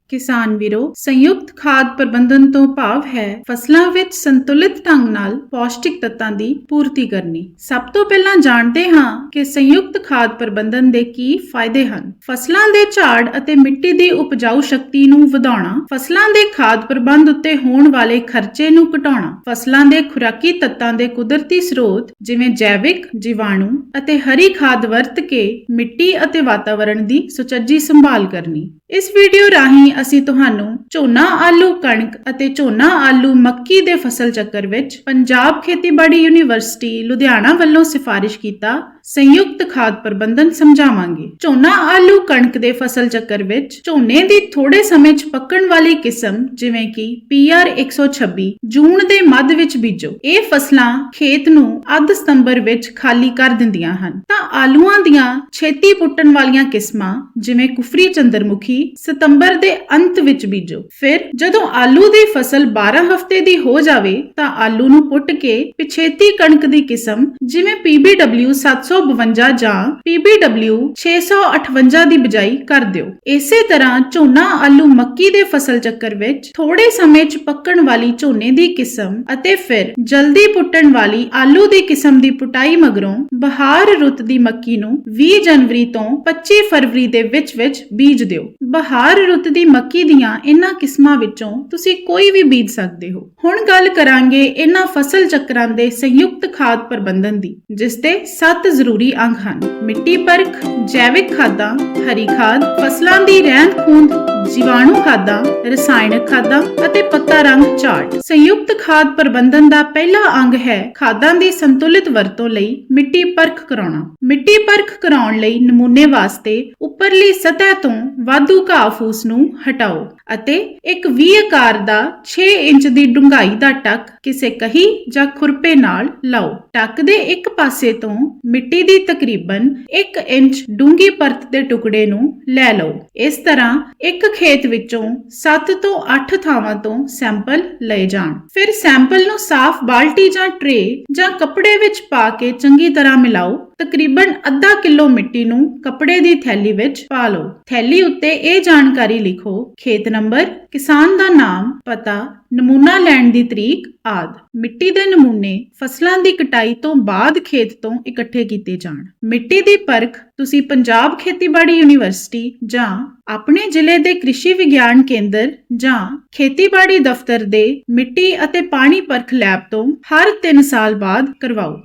किसान वीरो, संयुक्त खाद प्रबंधन तो भाव है फसलों विच संतुलित ढंग नाल पौष्टिक तत्तां दी पूर्ति करनी। सब तो पहलां जाणदे हां कि संयुक्त खाद प्रबंधन दे की फायदे हन। फसलां दे झाड़ अते मिट्टी दी उपजाऊ शक्ति नूं वधाउणा, फसलां दे खाद प्रबंध उत्ते होण वाले खर्चे नूं घटाउणा, फसलां दे खुराकी तत्तां दे कुदरती स्रोत जिवें जैविक, जीवाणु अते हरी खाद वरत के मिट्टी अते वातावरण दी सुचज्जी संभाल करनी। इस वीडियो राਹੀਂ ਅਸੀਂ ਤੁਹਾਨੂੰ ਝੋਨਾ ਆਲੂ ਕਣਕ ਅਤੇ ਝੋਨਾ ਆਲੂ ਮੱਕੀ ਦੇ ਫਸਲ ਚੱਕਰ ਵਿੱਚ ਪੰਜਾਬ ਖੇਤੀਬਾੜੀ ਯੂਨੀਵਰਸਿਟੀ ਲੁਧਿਆਣਾ ਵੱਲੋਂ ਸਿਫਾਰਿਸ਼ ਕੀਤਾ ਸੰਯੁਕਤ ਖਾਦ ਪ੍ਰਬੰਧਨ ਸਮਝਾਵਾਂਗੇ। ਝੋਨਾ ਆਲੂ ਕਣਕ ਦੇ ਫਸਲ ਚੱਕਰ ਵਿੱਚ ਝੋਨੇ ਦੀ ਥੋੜੇ ਸਮੇਂ 'ਚ ਪੱਕਣ ਵਾਲੀ ਕਿਸਮ ਜਿਵੇਂ ਕਿ PR 126 ਜੂਨ ਦੇ ਮੱਧ ਵਿੱਚ ਬੀਜੋ। ਇਹ ਫਸਲਾਂ ਖੇਤ ਨੂੰ ਅੱਧ ਸਤੰਬਰ ਵਿੱਚ ਖਾਲੀ ਕਰ ਦਿੰਦੀਆਂ ਹਨ। ਤਾਂ ਆਲੂਆਂ ਦੀਆਂ ਛੇਤੀ ਪੁੱਟਣ ਵਾਲੀਆਂ ਕਿਸਮਾਂ ਜਿਵੇਂ ਕੁਫਰੀ ਚੰਦਰਮੁਖੀ ਸਤੰਬਰ ਦੇ ਅੰਤ ਵਿੱਚ ਬੀਜੋ। ਫਿਰ ਜਦੋਂ ਆਲੂ ਦੀ ਫਸਲ 12 ਹਫ਼ਤੇ ਦੀ ਹੋ ਜਾਵੇ ਤਾਂ ਆਲੂ ਨੂੰ ਪੁੱਟ ਕੇ ਪਿਛੇਤੀ ਕਣਕ ਦੀ ਕਿਸਮ ਜਿਵੇਂ PBW 752 ਜਾਂ PBW 658 ਦੀ ਬਿਜਾਈ ਕਰ ਦਿਓ। ਇਸੇ ਤਰ੍ਹਾਂ ਝੋਨਾ ਆਲੂ ਮੱਕੀ ਦੇ ਫਸਲ ਚੱਕਰ ਵਿੱਚ ਥੋੜੇ ਸਮੇਂ 'ਚ ਪੱਕਣ ਵਾਲੀ ਝੋਨੇ ਦੀ ਕਿਸਮ ਅਤੇ ਫਿਰ ਜਲਦੀ ਪੁੱਟਣ ਵਾਲੀ ਆਲੂ ਦੀ ਕਿਸਮ ਦੀ ਪੁਟਾਈ ਮਗਰੋਂ ਬਹਾਰ ਰੁੱਤ ਦੀ ਮੱਕੀ ਨੂੰ 20 ਜਨਵਰੀ ਤੋਂ 25 ਫਰਵਰੀ ਦੇ ਵਿੱਚ ਬੀਜ ਦਿਓ। ਬਹਾਰ ਰੁੱਤ ਦੀ ਮੱਕੀ ਦੀਆਂ ਇਹਨਾਂ ਕਿਸਮਾਂ ਵਿੱਚੋਂ ਤੁਸੀਂ ਕੋਈ ਵੀ ਬੀਜ ਸਕਦੇ ਹੋ। ਹੁਣ ਗੱਲ ਕਰਾਂਗੇ ਇਹਨਾਂ ਫਸਲ ਚੱਕਰਾਂ ਦੇ ਸੰਯੁਕਤ ਖਾਦ ਪ੍ਰਬੰਧਨ ਦੀ, ਜਿਸ ਦੇ 7 ਜ਼ਰੂਰੀ ਅੰਗ ਹਨ। ਮਿੱਟੀ ਪਰਖ, ਜੈਵਿਕ ਖਾਦਾਂ, ਹਰੀ ਖਾਦ, ਫਸਲਾਂ ਦੀ ਰਹਿੰਦ ਖੂੰਹਦ, ਜੀਵਾਣੂ ਖਾਦਾਂ, ਰਸਾਇਣਕ ਖਾਦਾਂ ਅਤੇ ਪੱਤਾ ਰੰਗ ਚਾਰਟ। ਸੰਯੁਕਤ ਖਾਦ ਪ੍ਰਬੰਧਨ ਦਾ ਪਹਿਲਾ ਅੰਗ ਹੈ ਖਾਦਾਂ ਦੀ ਸੰਤੁਲਿਤ ਵਰਤੋਂ ਲਈ ਮਿੱਟੀ ਪਰਖ ਕਰਾਉਣਾ। ਮਿੱਟੀ ਪਰਖ ਕਰਾਉਣ ਲਈ ਨਮੂਨੇ ਵਾਸਤੇ ਉੱਪਰਲੀ ਸਤਹ ਤੋਂ ਵਾਧੂ ਘਾਹ ਫੂਸ ਨੂੰ ਹਟਾਓ ਅਤੇ ਇੱਕ V ਆਕਾਰ ਦਾ 6 ਇੰਚ ਦੀ ਡੂੰਘਾਈ ਦਾ ਟੱਕ ਕਿਸੇ ਕਹੀ ਜਾਂ ਖੁਰਪੇ ਨਾਲ ਲਾਓ। ਟੱਕ ਦੇ ਇੱਕ ਪਾਸੇ ਤੋਂ ਮਿੱਟੀ ਦੀ ਤਕਰੀਬਨ 1 ਇੰਚ ਡੂੰਘੀ ਪਰਤ ਦੇ ਟੁਕੜੇ ਨੂੰ ਲੈ ਲਓ। ਇਸ ਤਰ੍ਹਾਂ ਇੱਕ ਖੇਤ ਵਿੱਚੋਂ 7 ਤੋਂ 8 ਥਾਵਾਂ ਤੋਂ ਸੈਂਪਲ ਲਏ ਜਾਣ। ਫਿਰ ਸੈਂਪਲ ਨੂੰ ਸਾਫ਼ ਬਾਲਟੀ ਜਾਂ ਟਰੇ ਜਾਂ ਕੱਪੜੇ ਵਿੱਚ ਪਾ ਕੇ ਚੰਗੀ ਤਰ੍ਹਾਂ ਮਿਲਾਓ। ਤਕਰੀਬਨ ਅੱਧਾ ਕਿਲੋ ਮਿੱਟੀ ਨੂੰ ਕੱਪੜੇ ਦੀ ਥੈਲੀ ਵਿੱਚ ਪਾ ਲਓ। ਥੈਲੀ ਉੱਤੇ ਇਹ ਜਾਣਕਾਰੀ ਲਿਖੋ: ਖੇਤ ਨੰਬਰ, ਕਿਸਾਨ ਦਾ ਨਾਮ, ਪਤਾ, ਨਮੂਨਾ ਲੈਣ ਦੀ ਤਰੀਕ ਆਦਿ। ਮਿੱਟੀ ਦੇ ਨਮੂਨੇ ਫਸਲਾਂ ਦੀ ਕਟਾਈ ਤੋਂ ਬਾਅਦ ਖੇਤ ਤੋਂ ਇਕੱਠੇ ਕੀਤੇ ਜਾਣ। ਮਿੱਟੀ ਦੀ ਪਰਖ ਤੁਸੀਂ ਪੰਜਾਬ ਖੇਤੀਬਾੜੀ ਯੂਨੀਵਰਸਿਟੀ ਜਾਂ ਆਪਣੇ ਜ਼ਿਲ੍ਹੇ ਦੇ ਕ੍ਰਿਸ਼ੀ ਵਿਗਿਆਨ ਕੇਂਦਰ ਜਾਂ ਖੇਤੀਬਾੜੀ ਦਫ਼ਤਰ ਦੇ ਮਿੱਟੀ ਅਤੇ ਪਾਣੀ ਪਰਖ ਲੈਬ ਤੋਂ ਹਰ 3 ਸਾਲ ਬਾਅਦ ਕਰਵਾਓ।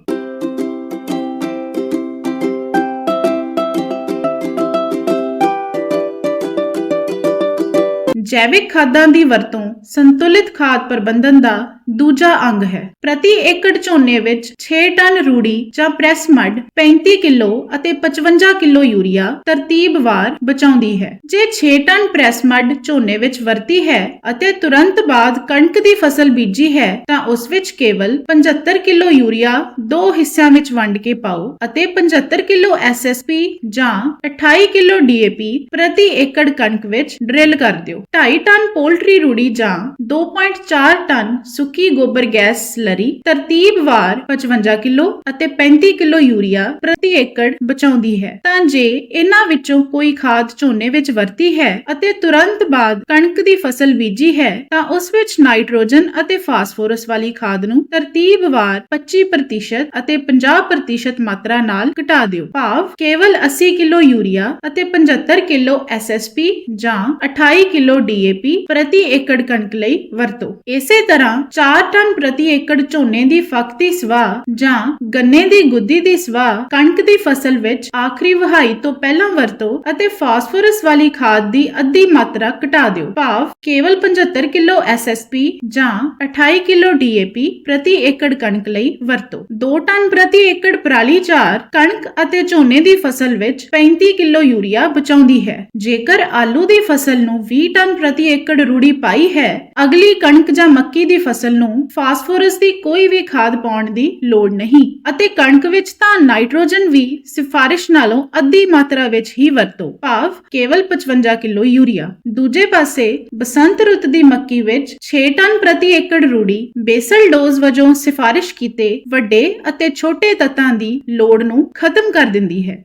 ਜੈਵਿਕ ਖਾਦਾਂ ਦੀ ਵਰਤੋਂ ਸੰਤੁਲਿਤ ਖਾਦ ਪ੍ਰਬੰਧਨ ਦਾ ਦੂਜਾ ਅੰਗ ਹੈ। ਪ੍ਰਤੀ ਏਕੜ ਝੋਨੇ ਵਿੱਚ 6 ਟਨ ਰੂੜੀ ਜਾਂ ਪ੍ਰੈਸ ਮੱਡ, 35 ਕਿਲੋ ਅਤੇ 55 ਕਿਲੋ ਯੂਰੀਆ ਤਰਤੀਬਵਾਰ ਬਚਾਉਂਦੀ ਹੈ। ਜੇ 6 ਟਨ ਪ੍ਰੈਸ ਮੱਡ ਝੋਨੇ ਵਿੱਚ ਵਰਤੀ ਹੈ ਅਤੇ ਤੁਰੰਤ ਬਾਅਦ ਕਣਕ ਦੀ ਫਸਲ ਬੀਜੀ ਹੈ ਤਾਂ ਉਸ ਵਿੱਚ ਕੇਵਲ 75 ਕਿਲੋ ਯੂਰੀਆ 2 ਹਿੱਸਿਆਂ ਵਿੱਚ ਵੰਡ ਕੇ ਪਾਓ ਅਤੇ 75 ਕਿਲੋ SSP ਜਾਂ 28 ਕਿਲੋ DAP ਪ੍ਰਤੀ ਏਕੜ ਕਣਕ ਵਿੱਚ ਡਰਿਲ ਕਰ ਦਿਓ। 2.5 ਟਨ ਪੋਲਟਰੀ ਰੂੜੀ ਜਾਂ 2.4 ਟਨ ਸੁੱਕੀ ਗੋਬਰ ਗੈਸ ਸਲਰੀ ਤਰਤੀਬਵਾਰ 55 ਕਿਲੋ ਅਤੇ 35 ਕਿਲੋ ਯੂਰੀਆ ਪ੍ਰਤੀ ਏਕੜ ਬਚਾਉਂਦੀ ਹੈ। ਤਾਂ ਜੇ ਇਹਨਾਂ ਵਿੱਚੋਂ ਕੋਈ ਖਾਦ ਝੋਨੇ ਵਿੱਚ ਵਰਤੀ ਹੈ ਅਤੇ ਤੁਰੰਤ ਬਾਅਦ ਕਣਕ ਦੀ ਫਸਲ ਬੀਜੀ ਹੈ ਤਾਂ ਉਸ ਵਿੱਚ ਨਾਈਟ੍ਰੋਜਨ ਅਤੇ ਫਾਸਫੋਰਸ ਵਾਲੀ ਖਾਦ ਨੂੰ ਤਰਤੀਬਵਾਰ 25% ਅਤੇ 50% ਮਾਤਰਾ ਨਾਲ ਘਟਾ ਦਿਓ। ਭਾਵ ਕੇਵਲ 80 ਕਿਲੋ ਯੂਰੀਆ ਅਤੇ 75 ਕਿਲੋ SSP ਜਾਂ 28 ਕਿਲੋ DAP ਪ੍ਰਤੀ ਏਕੜ ਕਣਕ ਲਈ ਵਰਤੋ। ਇਸੇ ਤਰ੍ਹਾਂ 4 ਟਨ ਪ੍ਰਤੀ ਏਕੜ ਝੋਨੇ ਦੀ ਫੱਕ ਦੀ ਸਵਾਹ ਜਾਂ ਗੰਨੇ ਦੀ ਗੁੱਦੀ ਦੀ ਸਵਾਹ ਕਣਕ ਦੀ ਫਸਲ ਵਿੱਚ ਆਖਰੀ ਵਹਾਈ ਤੋਂ ਪਹਿਲਾਂ ਵਰਤੋ ਅਤੇ ਫਾਸਫੋਰਸ ਵਾਲੀ ਖਾਦ ਦੀ ਅੱਧੀ ਮਾਤਰਾ ਘਟਾ ਦਿਓ। ਭਾਵ ਕੇਵਲ 75 ਕਿਲੋ SSP ਜਾਂ 28 ਕਿਲੋ DAP ਪ੍ਰਤੀ ਏਕੜ ਕਣਕ ਲਈ ਵਰਤੋ। 2 ਟਨ ਪ੍ਰਤੀ ਏਕੜ ਪਰਾਲੀ ਝਾਰ ਕਣਕ ਅਤੇ ਝੋਨੇ ਦੀ ਫਸਲ ਵਿੱਚ 35 ਕਿਲੋ ਯੂਰੀਆ ਬਚਾਉਂਦੀ ਹੈ। ਜੇਕਰ ਆਲੂ ਦੀ ਫਸਲ ਨੂੰ 20 ਟਨ ਪ੍ਰਤੀ ਏਕੜ ਰੂੜੀ ਪਾਈ ਹੈ, ਅਗਲੀ ਕਣਕ ਜਾਂ ਮੱਕੀ ਦੀ ਫਸਲ ਨੂੰ ਫਾਸਫੋਰਸ ਦੀ ਕੋਈ ਵੀ ਖਾਦ ਪਾਉਣ ਦੀ ਲੋੜ ਨਹੀਂ ਅਤੇ ਕਣਕ ਵਿੱਚ ਤਾਂ ਨਾਈਟ੍ਰੋਜਨ ਵੀ ਸਿਫਾਰਿਸ਼ ਨਾਲੋਂ ਅੱਧੀ ਮਾਤਰਾ ਵਿੱਚ ਹੀ ਵਰਤੋ। ਭਾਵ ਕੇਵਲ 55 ਕਿਲੋ ਯੂਰੀਆ। ਦੂਜੇ ਪਾਸੇ ਬਸੰਤ ਰੁੱਤ ਦੀ ਮੱਕੀ ਵਿੱਚ 6 ਟਨ ਪ੍ਰਤੀ ਏਕੜ ਰੂੜੀ ਬੇਸਲ ਡੋਜ਼ ਵਜੋਂ ਸਿਫਾਰਿਸ਼ ਕੀਤੇ ਵੱਡੇ ਅਤੇ ਛੋਟੇ ਤੱਤਾਂ ਦੀ ਲੋੜ ਨੂੰ ਖਤਮ ਕਰ ਦਿੰਦੀ ਹੈ।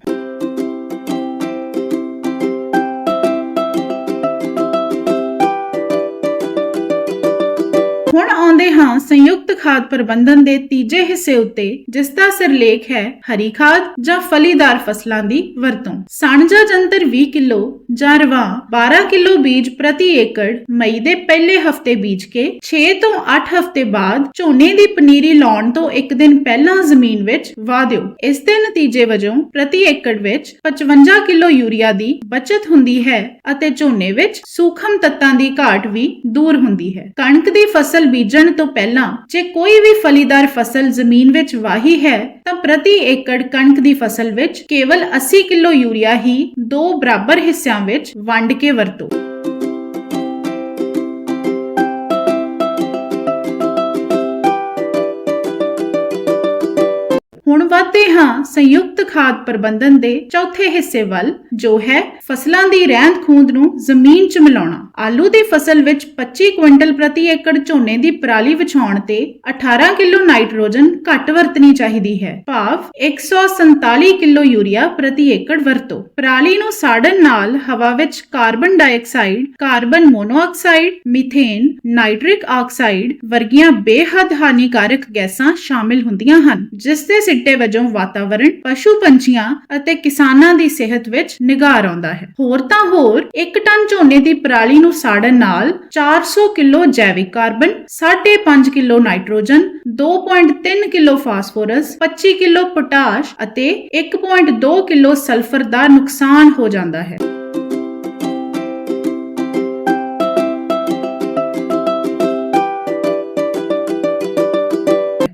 ਆਉਂਦੇ ਹਾਂ ਸੰਯੁਕਤ ਖਾਦ ਪ੍ਰਬੰਧਨ ਦੇ ਤੀਜੇ ਹਿੱਸੇ ਉੱਤੇ, ਜਿਸ ਦਾ ਸਿਰਲੇਖ ਹੈ ਹਰੀ ਖਾਦ ਜਾਂ ਫਲੀਦਾਰ ਫਸਲਾਂ ਦੀ ਵਰਤੋਂ। ਸਾਂਝਾ ਜੰਤਰ 20 ਕਿਲੋ ਜਾਂ ਰਵਾਂ 12 ਕਿਲੋ ਬੀਜ ਪ੍ਰਤੀ ਏਕੜ ਮਈ ਦੇ ਪਹਿਲੇ ਹਫਤੇ ਬੀਜ ਕੇ 6 ਤੋਂ 8 ਹਫਤੇ ਬਾਅਦ ਝੋਨੇ ਦੀ ਪਨੀਰੀ ਲਾਉਣ ਤੋਂ ਇੱਕ ਦਿਨ ਪਹਿਲਾਂ ਜ਼ਮੀਨ ਵਿੱਚ ਵਾਹ ਦਿਓ। ਇਸ ਦੇ ਨਤੀਜੇ ਵਜੋਂ ਪ੍ਰਤੀ ਏਕੜ ਵਿੱਚ 55 ਕਿਲੋ ਯੂਰੀਆ ਦੀ ਬਚਤ ਹੁੰਦੀ ਹੈ ਅਤੇ ਝੋਨੇ ਵਿੱਚ ਸੂਖਮ ਤੱਤਾਂ ਦੀ ਘਾਟ ਵੀ ਦੂਰ ਹੁੰਦੀ ਹੈ। ਕਣਕ ਦੀ ਫਸਲ ਬੀਜਣ ਤੋਂ ਪਹਿਲਾਂ ਜੇ ਕੋਈ ਵੀ ਫਲੀਦਾਰ ਫਸਲ ਜ਼ਮੀਨ ਵਿੱਚ ਵਾਹੀ ਹੈ ਤਾਂ ਪ੍ਰਤੀ ਏਕੜ ਕਣਕ ਦੀ ਫਸਲ ਵਿੱਚ ਕੇਵਲ 80 ਕਿਲੋ ਯੂਰੀਆ ਹੀ 2 ਬਰਾਬਰ ਹਿੱਸਿਆਂ ਵਿੱਚ ਵੰਡ ਕੇ ਵਰਤੋ। ਹੁਣ ਵਧਦੇ ਹਾਂ ਸੰਯੁਕਤ ਖਾਦ ਪ੍ਰਬੰਧਨ ਦੇ ਚੌਥੇ ਹਿੱਸੇ ਵੱਲ, ਜੋ ਹੈ ਫਸਲਾਂ ਦੀ ਰਹਿੰਦ ਖੂੰਹਦ ਨੂੰ ਜ਼ਮੀਨ 'ਚ ਮਿਲਾਉਣਾ। ਆਲੂ ਦੀ ਫਸਲ ਵਿੱਚ 25 ਕੁਇੰਟਲ ਪ੍ਰਤੀ ਏਕੜ ਝੋਨੇ ਦੀ ਪਰਾਲੀ ਵਿਛਾਉਣ ਤੇ 18 ਕਿਲੋ ਨਾਈਟ੍ਰੋਜਨ ਘੱਟ ਵਰਤਣੀ ਚਾਹੀਦੀ ਹੈ, ਭਾਵ 147 ਕਿਲੋ ਯੂਰੀਆ ਪ੍ਰਤੀ ਏਕੜ ਵਰਤੋ। ਪਰਾਲੀ ਨੂੰ ਸਾੜਨ ਨਾਲ ਹਵਾ ਵਿੱਚ carbon dioxide, carbon monoxide, methane, nitric oxide ਵਰਗੀਆਂ ਬੇਹੱਦ ਹਾਨੀਕਾਰਕ ਗੈਸਾਂ ਸ਼ਾਮਿਲ ਹੁੰਦੀਆਂ ਹਨ, ਜਿਸ ਦੇ ਸਿੱਟੇ ਵਜੋਂ ਵਾਤਾਵਰਣ, ਪਸ਼ੂ ਪੰਛੀਆਂ ਅਤੇ ਕਿਸਾਨਾਂ ਦੀ ਸਿਹਤ ਵਿੱਚ ਨਿਗਾਰ ਆਉਂਦਾ ਹੈ। ਹੋਰ ਤਾਂ ਹੋਰ 1 ਟਨ ਝੋਨੇ ਦੀ ਪਰਾਲੀ ਨੂੰ ਸਾੜਨ ਨਾਲ 400 ਕਿਲੋ ਜੈਵਿਕ carbon, 5.5 kilo nitrogen, 2.3 kilo phosphorus, 25 kilo potash ਅਤੇ 1.2 ਕਿਲੋ ਸਲਫਰ ਦਾ ਨੁਕਸਾਨ ਹੋ ਜਾਂਦਾ ਹੈ।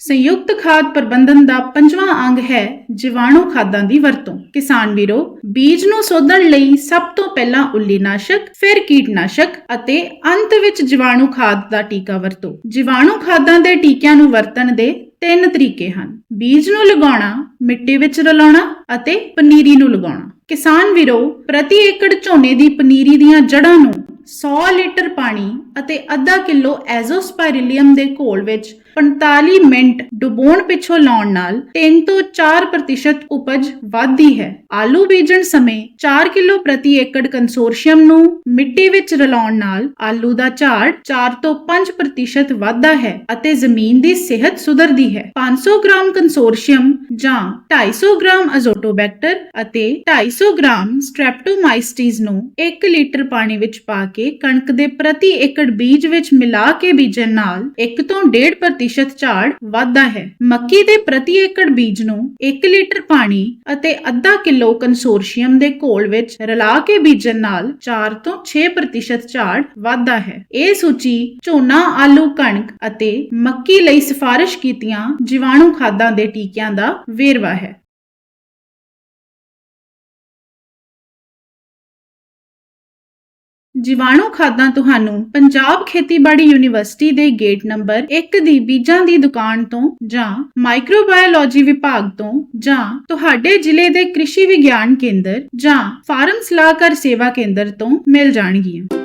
ਸੰਯੁਕਤ ਖਾਦ ਪ੍ਰਬੰਧਨ ਦਾ 5ਵਾਂ ਅੰਗ ਹੈ ਜੀਵਾਣੂ ਖਾਦਾਂ ਦੀ ਵਰਤੋਂ। ਕਿਸਾਨ ਵੀਰੋ, ਬੀਜ ਨੂੰ ਸੋਧਣ ਲਈ ਸਭ ਤੋਂ ਪਹਿਲਾਂ ਉੱਲੀਨਾਸ਼ਕ, ਫਿਰ ਕੀਟਨਾਸ਼ਕ ਅਤੇ ਅੰਤ ਵਿੱਚ ਜੀਵਾਣੂ ਖਾਦ ਦਾ ਟੀਕਾ ਵਰਤੋ। ਜੀਵਾਣੂ ਖਾਦਾਂ ਦੇ ਟੀਕਿਆਂ ਨੂੰ ਵਰਤਣ ਦੇ 3 ਤਰੀਕੇ ਹਨ: ਬੀਜ ਨੂੰ ਲਗਾਉਣਾ, ਮਿੱਟੀ ਵਿੱਚ ਰਲਾਉਣਾ ਅਤੇ ਪਨੀਰੀ ਨੂੰ ਲਗਾਉਣਾ। ਕਿਸਾਨ ਵੀਰੋ, ਪ੍ਰਤੀ ਏਕੜ ਝੋਨੇ ਦੀ ਪਨੀਰੀ ਦੀਆਂ ਜੜ੍ਹਾਂ ਨੂੰ 100 ਲੀਟਰ ਪਾਣੀ ਅਤੇ ਅੱਧਾ ਕਿਲੋ ਐਜ਼ੋਸਪਾਇਰਿਲੀਅਮ ਦੇ ਘੋਲ ਵਿੱਚ 45 ਮਿੰਟ ਡੁਬੋਣ ਪਿੱਛੋਂ ਲਾਉਣ ਨਾਲ 3 ਤੋਂ 4% ਉਪਜ ਵਧਦੀ ਹੈ। ਆਲੂ ਬੀਜਣ ਸਮੇਂ 4 ਕਿਲੋ ਪ੍ਰਤੀ ਏਕੜ ਕੰਸੋਰਸ਼ੀਅਮ ਨੂੰ ਮਿੱਟੀ ਵਿੱਚ ਰਲਾਉਣ ਨਾਲ ਆਲੂ ਦਾ ਝਾੜ 4 ਤੋਂ 5% ਵਧਦਾ ਹੈ ਅਤੇ ਜ਼ਮੀਨ ਦੀ ਸਿਹਤ ਸੁਧਰਦੀ ਹੈ। 500 ਗ੍ਰਾਮ ਕੰਸੋਰਸ਼ੀਅਮ ਜਾਂ 250 ਗ੍ਰਾਮ ਅਜ਼ੋਟੋਬੈਕਟਰ ਅਤੇ 250 ਗ੍ਰਾਮ ਸਟ੍ਰੈਪਟੋਮਾਈਸਟੀਜ਼ ਨੂੰ 1 ਲੀਟਰ ਪਾਣੀ ਵਿੱਚ ਪਾ ਕੇ ਕਣਕ ਦੇ ਪ੍ਰਤੀ ਏਕੜ ਬੀਜ ਵਿੱਚ ਮਿਲਾ ਕੇ ਬੀਜਣ ਨਾਲ 1 ਤੋਂ 1.5% ਝਾੜ ਵਧਦਾ ਹੈ। ਮੱਕੀ ਦੇ ਪ੍ਰਤੀ ਏਕੜ ਬੀਜ ਨੂੰ 1 ਲੀਟਰ ਪਾਣੀ ਅਤੇ ਅੱਧਾ ਕਿਲੋ ਕੰਸੋਰਸ਼ੀਅਮ ਦੇ ਘੋਲ ਵਿੱਚ ਰਲਾ ਕੇ ਬੀਜਣ ਨਾਲ 4 ਤੋਂ 6% ਝਾੜ ਵਧਦਾ ਹੈ। ਇਹ ਸੂਚੀ ਝੋਨਾ, ਆਲੂ, ਕਣਕ ਅਤੇ ਮੱਕੀ ਲਈ ਸਿਫਾਰਿਸ਼ ਕੀਤੀਆਂ ਜੀਵਾਣੂ ਖਾਦਾਂ ਦੇ ਟੀਕਿਆਂ ਦਾ ਵੇਰਵਾ ਹੈ। ਜੀਵਾਣੂ ਖਾਦਾਂ ਤੁਹਾਨੂੰ ਪੰਜਾਬ ਖੇਤੀਬਾੜੀ ਯੂਨੀਵਰਸਿਟੀ ਦੇ ਗੇਟ ਨੰਬਰ 1 ਦੀ ਬੀਜਾਂ ਦੀ ਦੁਕਾਨ ਤੋਂ ਜਾਂ ਮਾਈਕਰੋਬਾਇਓਲੋਜੀ ਵਿਭਾਗ ਤੋਂ ਜਾਂ ਤੁਹਾਡੇ ਜ਼ਿਲ੍ਹੇ ਦੇ ਕ੍ਰਿਸ਼ੀ ਵਿਗਿਆਨ ਕੇਂਦਰ ਜਾਂ ਫਾਰਮ ਸਲਾਹਕਾਰ ਸੇਵਾ ਕੇਂਦਰ ਤੋਂ ਮਿਲ ਜਾਣਗੀਆਂ।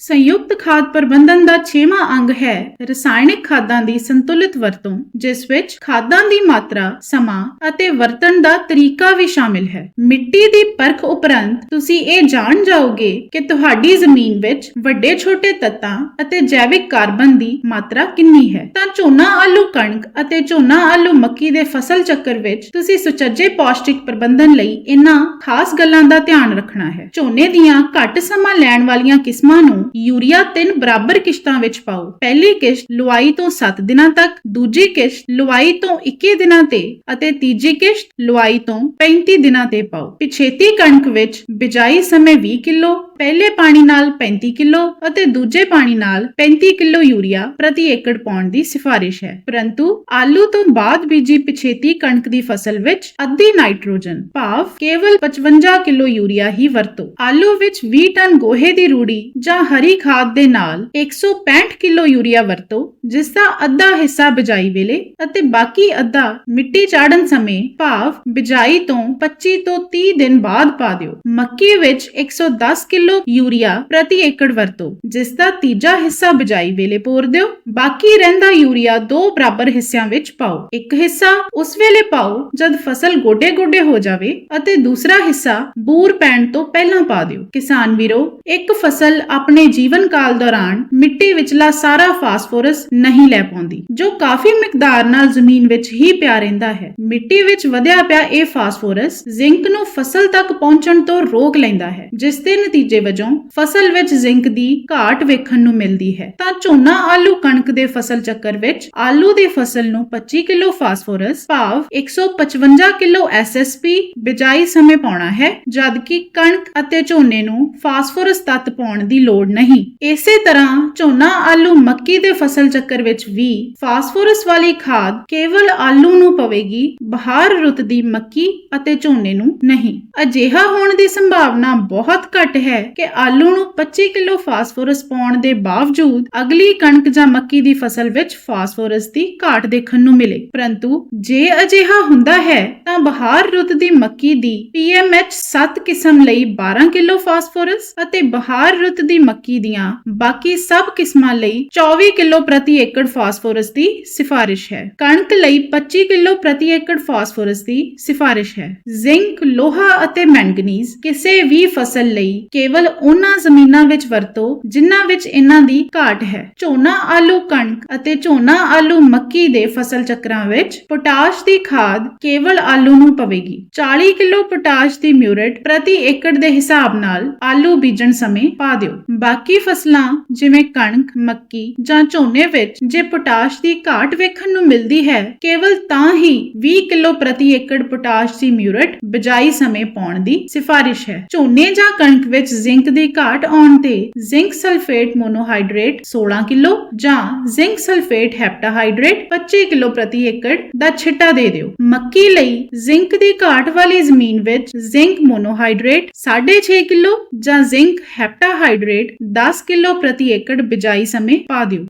ਸੰਯੁਕਤ ਖਾਦ ਪ੍ਰਬੰਧਨ ਦਾ 6ਵਾਂ ਅੰਗ ਹੈ ਰਸਾਇਣਿਕ ਖਾਦਾਂ ਦੀ ਸੰਤੁਲਿਤ ਵਰਤੋਂ, ਜਿਸ ਵਿੱਚ ਖਾਦਾਂ ਦੀ ਮਾਤਰਾ, ਸਮਾਂ ਅਤੇ ਵਰਤਣ ਦਾ ਤਰੀਕਾ ਵੀ ਸ਼ਾਮਿਲ ਹੈ। ਮਿੱਟੀ ਦੀ ਪਰਖ ਉਪਰੰਤ ਤੁਸੀਂ ਇਹ ਜਾਣ ਜਾਓਗੇ ਕਿ ਤੁਹਾਡੀ ਜ਼ਮੀਨ ਵਿੱਚ ਵੱਡੇ ਛੋਟੇ ਤੱਤਾਂ ਅਤੇ ਜੈਵਿਕ ਕਾਰਬਨ ਦੀ ਮਾਤਰਾ ਕਿੰਨੀ ਹੈ। ਤਾਂ ਝੋਨਾ, ਆਲੂ, ਕਣਕ ਅਤੇ ਝੋਨਾ, ਆਲੂ, ਮੱਕੀ ਦੇ ਫਸਲ ਚੱਕਰ ਵਿੱਚ ਤੁਸੀਂ ਸੁਚੱਜੇ ਪੌਸ਼ਟਿਕ ਪ੍ਰਬੰਧਨ ਲਈ ਇਹਨਾਂ ਖਾਸ ਗੱਲਾਂ ਦਾ ਧਿਆਨ ਰੱਖਣਾ ਹੈ। ਝੋਨੇ ਦੀਆਂ ਘੱਟ ਸਮਾਂ ਲੈਣ ਵਾਲੀਆਂ ਕਿਸਮਾਂ ਨੂੰ ਯੂਰੀਆ 3 ਬਰਾਬਰ ਕਿਸ਼ਤਾਂ ਵਿੱਚ ਪਾਓ। ਪਹਿਲੀ ਕਿਸ਼ਤ ਲੁਆਈ ਤੋਂ 7 ਦਿਨਾਂ ਤੱਕ, ਦੂਜੀ ਕਿਸ਼ਤ ਲੁਆਈ ਤੋਂ 21 ਦਿਨਾਂ ਤੇ ਅਤੇ ਤੀਜੀ ਕਿਸ਼ਤ ਲੁਆਈ ਤੋਂ 35 ਦਿਨਾਂ ਤੇ ਪਾਓ। ਪਿਛੇਤੀ ਕਣਕ ਵਿੱਚ ਬਿਜਾਈ ਸਮੇਂ 20 ਕਿਲੋ, ਪਹਿਲੇ ਪਾਣੀ ਨਾਲ 35 ਕਿਲੋ ਅਤੇ ਦੂਜੇ ਪਾਣੀ ਨਾਲ 35 ਕਿਲੋ ਯੂਰੀਆ ਪ੍ਰਤੀ ਏਕੜ ਪਾਉਣ ਦੀ ਸਿਫਾਰਿਸ਼ ਹੈ। ਪਰੰਤੂ ਆਲੂ ਤੋਂ ਬਾਅਦ ਬੀਜੀ ਪਿਛੇਤੀ ਕਣਕ ਦੀ ਫਸਲ ਵਿੱਚ ਅੱਧੀ ਨਾਈਟ੍ਰੋਜਨ ਭਾਵ ਕੇਵਲ 55 ਕਿਲੋ ਯੂਰੀਆ ਹੀ ਵਰਤੋ। ਆਲੂ ਵਿੱਚ 20 ਟਨ ਗੋਹੇ ਦੀ ਰੂੜੀ ਜਾਂ ਹਰੀ ਖਾਦ ਦੇ ਨਾਲ 165 ਕਿਲੋ ਯੂਰੀਆ ਵਰਤੋ, ਜਿਸ ਦਾ ਅੱਧਾ ਹਿੱਸਾ ਬਿਜਾਈ ਵੇਲੇ ਅਤੇ ਬਾਕੀ ਅੱਧਾ ਮਿੱਟੀ ਚਾੜਨ ਸਮੇਂ ਭਾਵ ਬਿਜਾਈ ਤੋਂ 25 ਤੋਂ 30 ਦਿਨ ਬਾਅਦ ਪਾ ਦਿਓ। ਮੱਕੀ ਵਿੱਚ 110 ਕਿਲੋ ਕਿਲੋ ਯੂਰੀਆ ਪ੍ਰਤੀ ਏਕੜ ਵਰਤੋ, ਜਿਸ ਦਾ ਤੀਜਾ ਹਿੱਸਾ ਬਿਜਾਈ ਵੇਲੇ ਪੋਰ ਦਿਓ। ਬਾਕੀ ਰਹਿੰਦਾ ਯੂਰੀਆ 2 ਬਰਾਬਰ ਹਿੱਸਿਆਂ ਵਿੱਚ ਪਾਓ। ਇੱਕ ਹਿੱਸਾ ਉਸ ਵੇਲੇ ਪਾਓ ਜਦ ਫਸਲ ਗੋਡੇ-ਗੋਡੇ ਹੋ ਜਾਵੇ ਅਤੇ ਦੂਸਰਾ ਹਿੱਸਾ ਬੂਰ ਪੈਣ ਤੋਂ ਪਹਿਲਾਂ ਪਾ ਦਿਓ। ਕਿਸਾਨ ਵੀਰੋ, ਇੱਕ ਫਸਲ ਆਪਣੇ ਜੀਵਨ ਕਾਲ ਦੌਰਾਨ ਮਿੱਟੀ ਵਿਚਲਾ ਸਾਰਾ ਫਾਸਫੋਰਸ ਨਹੀਂ ਲੈ ਪਾਉਂਦੀ, ਜੋ ਕਾਫੀ ਮਿਕਦਾਰ ਨਾਲ ਜ਼ਮੀਨ ਵਿੱਚ ਹੀ ਪਿਆ ਰਹਿੰਦਾ ਹੈ। ਮਿੱਟੀ ਵਿੱਚ ਵਧਿਆ ਪਿਆ ਇਹ ਫਾਸਫੋਰਸ ਜ਼ਿੰਕ ਨੂੰ ਫਸਲ ਤੱਕ ਪਹੁੰਚਣ ਤੋਂ ਰੋਕ ਲੈਂਦਾ ਹੈ, ਜਿਸ ਦੇ ਨਤੀਜੇ ਵਜੋਂ ਫਸਲ ਵਿੱਚ ਜ਼ਿੰਕ ਦੀ ਘਾਟ ਵੇਖਣ ਨੂੰ ਮਿਲਦੀ ਹੈ। ਤਾਂ ਝੋਨਾ, ਆਲੂ, ਕਣਕ ਦੇ ਫਸਲ ਚੱਕਰ ਵਿੱਚ ਆਲੂ ਦੀ ਫਸਲ ਨੂੰ 25 ਕਿਲੋ ਫਾਸਫੋਰਸ ਭਾਵ 155 ਕਿਲੋ SSP ਬਿਜਾਈ ਸਮੇਂ ਪਾਉਣਾ ਹੈ, ਜਦਕਿ ਕਣਕ ਅਤੇ ਝੋਨੇ ਨੂੰ ਫਾਸਫੋਰਸ ਤੱਤ ਪਾਉਣ ਦੀ ਲੋੜ ਨਹੀਂ। ਇਸੇ ਤਰ੍ਹਾਂ ਝੋਨਾ, ਆਲੂ, ਮੱਕੀ ਦੇ ਫਸਲ ਚੱਕਰ ਵਿੱਚ ਵੀ ਫਾਸਫੋਰਸ ਵਾਲੀ ਖਾਦ ਕੇਵਲ ਆਲੂ ਨੂੰ ਪਵੇਗੀ, ਬਹਾਰ ਰੁੱਤ ਦੀ ਮੱਕੀ ਅਤੇ ਝੋਨੇ ਨੂੰ ਨਹੀਂ। ਅਜਿਹਾ ਹੋਣ ਦੀ ਸੰਭਾਵਨਾ ਬਹੁਤ ਘੱਟ ਹੈ ਕਿ ਆਲੂ ਨੂੰ 25 ਕਿਲੋ ਫਾਸਫੋਰਸ ਪਾਉਣ ਦੇ ਬਾਵਜੂਦ ਅਗਲੀ ਕਣਕ ਜਾਂ ਮੱਕੀ ਦੀ ਫਸਲ ਵਿੱਚ ਫਾਸਫੋਰਸ ਦੀ ਘਾਟ ਦੇਖਣ ਨੂੰ ਮਿਲੇ। ਪਰੰਤੂ ਜੇ ਅਜਿਹਾ ਹੁੰਦਾ ਹੈ ਤਾਂ ਬਹਾਰ ਰੁੱਤ ਦੀ ਮੱਕੀ ਦੀ PMH 7 ਕਿਸਮ ਲਈ 12 ਕਿਲੋ ਫਾਸਫੋਰਸ ਅਤੇ ਬਹਾਰ ਰੁੱਤ ਦੀ ਮੱਕੀ ਦੀਆਂ ਬਾਕੀ ਸਭ ਕਿਸਮਾਂ ਲਈ 24 ਕਿਲੋ ਪ੍ਰਤੀ ਏਕੜ ਫਾਸਫੋਰਸ ਦੀ ਸਿਫਾਰਿਸ਼ ਹੈ। ਕਣਕ ਲਈ 25 ਕਿਲੋ ਪ੍ਰਤੀ ਏਕੜ ਫਾਸਫੋਰਸ ਦੀ ਸਿਫਾਰਿਸ਼ ਹੈ। ਜ਼ਿੰਕ, ਲੋਹਾ ਅਤੇ ਮੈਂਗਨੀਜ਼ ਕਿਸੇ ਵੀ ਫਸਲ ਲਈ ਕੇਵਲ ਉਹਨਾਂ ਜ਼ਮੀਨਾਂ ਵਿੱਚ ਵਰਤੋ ਜਿਨ੍ਹਾਂ ਵਿੱਚ ਇਹਨਾਂ ਦੀ ਘਾਟ ਹੈ। ਝੋਨਾ, ਆਲੂ, ਕਣਕ ਅਤੇ ਝੋਨਾ, ਆਲੂ, ਮੱਕੀ ਦੇ ਫਸਲ ਚੱਕਰਾਂ ਵਿੱਚ ਪੋਟਾਸ਼ ਦੀ ਖਾਦ ਕੇਵਲ ਆਲੂ ਨੂੰ ਪਵੇਗੀ। 40 ਕਿਲੋ ਪੋਟਾਸ਼ ਦੀ ਮਿਊਰੇਟ ਪ੍ਰਤੀ ਏਕੜ ਦੇ ਹਿਸਾਬ ਨਾਲ ਆਲੂ ਬੀਜਣ ਸਮੇਂ ਪਾ ਦਿਓ। ਬਾਕੀ ਫਸਲਾਂ ਜਿਵੇਂ ਕਣਕ, ਮੱਕੀ ਜਾਂ ਝੋਨੇ ਵਿੱਚ ਜੇ ਪੋਟਾਸ਼ ਦੀ ਘਾਟ ਵੇਖਣ ਨੂੰ ਮਿਲਦੀ ਹੈ, ਕੇਵਲ ਤਾਂ ਹੀ 20 ਕਿਲੋ ਪ੍ਰਤੀ ਏਕੜ ਪੋਟਾਸ਼ ਦੀ ਮਿਊਰੇਟ ਬਿਜਾਈ ਸਮੇਂ ਪਾਉਣ ਦੀ ਸਿਫਾਰਿਸ਼ ਹੈ। ਝੋਨੇ ਜਾਂ ਕਣਕ ਵਿੱਚ ਜ਼ਿੰਕ ਦੀ ਘਾਟ ਆਉਣ ਤੇ ਜ਼ਿੰਕ ਸਲਫੇਟ ਮੋਨੋਹਾਈਡਰੇਟ 16 ਕਿਲੋ ਜਾਂ ਜ਼ਿੰਕ ਸਲਫੇਟ ਹੈਪਟਾਹਾਈਡਰੇਟ 25 ਕਿਲੋ ਪ੍ਰਤੀ ਏਕੜ ਦਾ ਛਿੱਟਾ ਦੇ ਦਿਓ। ਮੱਕੀ ਲਈ ਜ਼ਿੰਕ ਦੀ ਘਾਟ ਵਾਲੀ ਜ਼ਮੀਨ ਵਿੱਚ ਜ਼ਿੰਕ ਮੋਨੋਹਾਈਡਰੇਟ 6.5 ਕਿਲੋ ਜਾਂ ਜ਼ਿੰਕ ਹੈਪਟਾਹਾਈਡਰੇਟ 10 ਕਿਲੋ ਪ੍ਰਤੀ ਏਕੜ ਬਿਜਾਈ ਸਮੇਂ ਪਾ ਦਿਓ।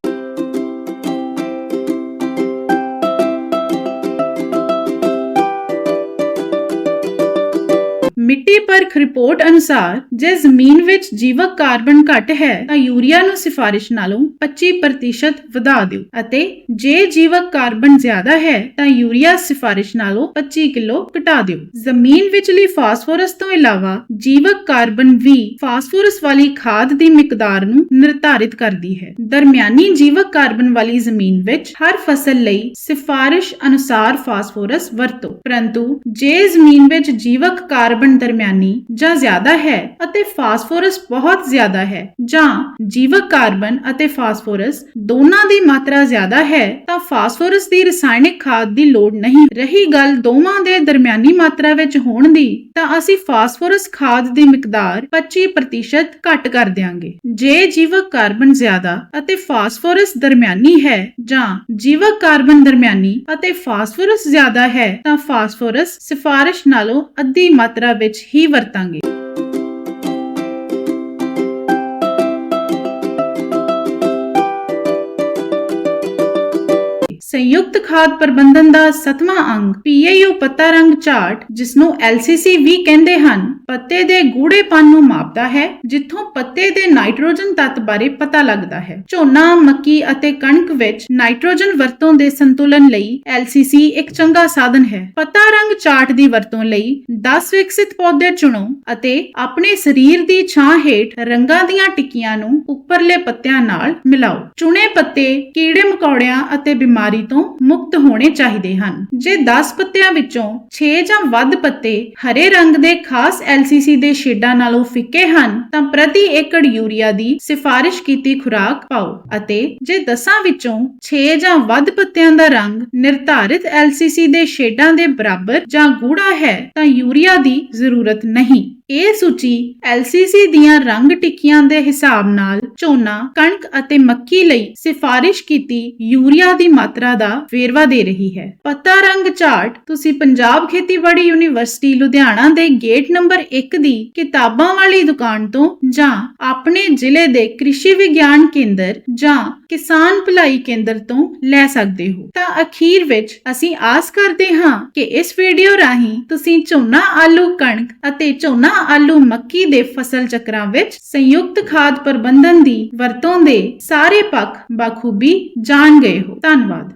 ਮਿੱਟੀ ਪਰਖ ਰਿਪੋਰਟ ਅਨੁਸਾਰ ਜੇ ਜ਼ਮੀਨ ਵਿੱਚ ਜੀਵਕ ਕਾਰਬਨ ਘੱਟ ਹੈ ਤਾਂ ਯੂਰੀਆ ਨੂੰ ਸਿਫਾਰਿਸ਼ ਨਾਲੋਂ 25% ਵਧਾ ਦਿਓ ਅਤੇ ਜੇ ਜੀਵਕ ਕਾਰਬਨ ਜ਼ਿਆਦਾ ਹੈ ਤਾਂ ਯੂਰੀਆ ਸਿਫਾਰਿਸ਼ ਨਾਲੋਂ 25 ਕਿਲੋ ਘਟਾ ਦਿਓ। ਜ਼ਮੀਨ ਵਿਚਲੀ ਫਾਸਫੋਰਸ ਤੋਂ ਇਲਾਵਾ ਜੀਵਕ ਕਾਰਬਨ ਵੀ ਫਾਸਫੋਰਸ ਵਾਲੀ ਖਾਦ ਦੀ ਮਿਕਦਾਰ ਨੂੰ ਨਿਰਧਾਰਿਤ ਕਰਦੀ ਹੈ। ਦਰਮਿਆਨੀ ਜੀਵਕ ਕਾਰਬਨ ਵਾਲੀ ਜ਼ਮੀਨ ਵਿੱਚ ਹਰ ਫਸਲ ਲਈ ਸਿਫਾਰਿਸ਼ ਅਨੁਸਾਰ ਫਾਸਫੋਰਸ ਵਰਤੋ, ਪਰੰਤੂ ਜੇ ਜ਼ਮੀਨ ਵਿੱਚ ਜੀਵਕ ਕਾਰਬਨ ਦਰਮਿਆਨੀ ਜਾਂ ਜ਼ਿਆਦਾ ਹੈ ਅਤੇ ਫਾਸਫੋਰਸ ਬਹੁਤ ਜ਼ਿਆਦਾ ਹੈ ਜਾਂ ਜੀਵਕ ਕਾਰਬਨ ਅਤੇ ਫਾਸਫੋਰਸ ਦੋਨਾਂ ਦੀ ਮਾਤਰਾ ਜ਼ਿਆਦਾ ਹੈ ਤਾਂ ਫਾਸਫੋਰਸ ਦੀ ਰਸਾਇਣਿਕ ਖਾਦ ਦੀ ਲੋੜ ਨਹੀਂ। ਰਹੀ ਗੱਲ ਦੋਵਾਂ ਦੇ ਦਰਮਿਆਨੀ ਮਾਤਰਾ ਵਿੱਚ ਹੋਣ ਦੀ ਤਾਂ ਅਸੀਂ ਫਾਸਫੋਰਸ ਖਾਦ ਦੀ ਮਿਕਦਾਰ 25% ਘੱਟ ਕਰ ਦਿਆਂਗੇ। ਜੇ ਜੀਵਕ ਕਾਰਬਨ ਜ਼ਿਆਦਾ ਅਤੇ ਫਾਸਫੋਰਸ ਦਰਮਿਆਨੀ ਹੈ ਜਾਂ ਜੀਵਕ ਕਾਰਬਨ ਦਰਮਿਆਨੀ ਅਤੇ ਫਾਸਫੋਰਸ ਜ਼ਿਆਦਾ ਹੈ ਤਾਂ ਫਾਸਫੋਰਸ ਸਿਫਾਰਿਸ਼ ਨਾਲੋਂ ਅੱਧੀ ਮਾਤਰਾ ਵਿੱਚ ਹੀ ਵਰਤਾਂਗੇ। ਸੰਯੁਕਤ ਖਾਦ ਪ੍ਰਬੰਧਨ ਦਾ 7ਵਾਂ ਅੰਗ PAU ਪੱਤਾ ਰੰਗ ਚਾਰਟ, ਜਿਸ ਨੂੰ LCC ਵੀ ਕਹਿੰਦੇ ਹਨ, ਪੱਤੇ ਦੇ ਗੂੜੇਪਨ ਨੂੰ ਮਾਪਦਾ ਹੈ, ਜਿੱਥੋਂ ਪੱਤੇ ਦੇ ਨਾਈਟ੍ਰੋਜਨ ਤੱਤ ਬਾਰੇ ਪਤਾ ਲੱਗਦਾ ਹੈ। ਝੋਨਾ, ਮੱਕੀ ਅਤੇ ਕਣਕ ਵਿੱਚ ਨਾਈਟ੍ਰੋਜਨ ਵਰਤੋਂ ਦੇ ਸੰਤੁਲਨ ਲਈ LCC ਇੱਕ ਚੰਗਾ ਸਾਧਨ ਹੈ। ਪੱਤਾ ਰੰਗ ਚਾਰਟ ਦੀ ਵਰਤੋਂ ਲਈ 10 ਵਿਕਸਿਤ ਪੌਦੇ ਚੁਣੋ ਅਤੇ ਆਪਣੇ ਸਰੀਰ ਦੀ ਛਾਂ ਹੇਠ ਰੰਗਾਂ ਦੀਆਂ ਟਿੱਕੀਆਂ ਨੂੰ ਉੱਪਰਲੇ ਪੱਤਿਆਂ ਨਾਲ ਮਿਲਾਓ। ਚੁਣੇ ਪੱਤੇ ਕੀੜੇ ਮਕੌੜਿਆਂ ਅਤੇ ਬਿਮਾਰੀ ਤੋਂ ਮੁਕਤ ਹੋਣੇ ਚਾਹੀਦੇ ਹਨ। ਜੇ 10 ਪੱਤਿਆਂ ਵਿੱਚੋਂ 6 ਜਾਂ ਵੱਧ ਪੱਤੇ ਹਰੇ ਰੰਗ ਦੇ ਖਾਸ LCC ਦੇ ਸ਼ੇਡਾਂ ਨਾਲੋਂ ਫਿੱਕੇ ਹਨ ਤਾਂ ਪ੍ਰਤੀ ਏਕੜ ਯੂਰੀਆ ਦੀ ਸਿਫਾਰਿਸ਼ ਕੀਤੀ ਖੁਰਾਕ ਪਾਓ ਅਤੇ ਜੇ 10 ਵਿੱਚੋਂ 6 ਜਾਂ ਵੱਧ ਪੱਤਿਆਂ ਦਾ ਰੰਗ ਨਿਰਧਾਰਿਤ LCC ਦੇ ਸ਼ੇਡਾਂ ਦੇ ਬਰਾਬਰ ਜਾਂ ਗੂੜਾ ਹੈ ਤਾਂ ਯੂਰੀਆ ਦੀ ਜ਼ਰੂਰਤ ਨਹੀਂ। ਇਹ ਸੂਚੀ LCC ਦੀਆਂ ਰੰਗ ਟਿੱਕੀਆਂ ਦੇ ਹਿਸਾਬ ਨਾਲ ਝੋਨਾ, ਕਣਕ ਅਤੇ ਮੱਕੀ ਲਈ ਸਿਫਾਰਿਸ਼ ਕੀਤੀ ਯੂਰੀਆ ਦੀ ਮਾਤਰਾ ਦਾ ਵੇਰਵਾ ਦੇ ਰਹੀ ਹੈ। ਪੱਤਾ ਰੰਗ ਚਾਰਟ ਤੁਸੀਂ ਪੰਜਾਬ ਖੇਤੀਬਾੜੀ ਯੂਨੀਵਰਸਿਟੀ ਲੁਧਿਆਣਾ ਦੇ ਗੇਟ ਨੰਬਰ 1 ਦੀ ਕਿਤਾਬਾਂ ਵਾਲੀ ਦੁਕਾਨ ਤੋਂ ਜਾਂ ਆਪਣੇ ਜ਼ਿਲ੍ਹੇ ਦੇ ਕ੍ਰਿਸ਼ੀ ਵਿਗਿਆਨ ਕੇਂਦਰ ਜਾਂ ਕਿਸਾਨ ਭਲਾਈ ਕੇਂਦਰ ਤੋਂ ਲੈ ਸਕਦੇ ਹੋ। ਤਾਂ ਅਖੀਰ ਵਿੱਚ ਅਸੀਂ ਆਸ ਕਰਦੇ ਹਾਂ ਕਿ ਇਸ ਵੀਡੀਓ ਰਾਹੀਂ ਤੁਸੀਂ ਝੋਨਾ, ਆਲੂ, ਕਣਕ ਅਤੇ ਝੋਨਾ, ਆਲੂ ਮੱਕੀ ਦੇ ਫਸਲ ਚੱਕਰਾਂ ਵਿੱਚ ਸੰਯੁਕਤ ਖਾਦ ਪ੍ਰਬੰਧਨ ਦੀ ਵਰਤੋਂ ਦੇ ਸਾਰੇ ਪੱਖ ਬਾਖੂਬੀ ਜਾਣ ਗਏ ਹੋ। ਧੰਨਵਾਦ।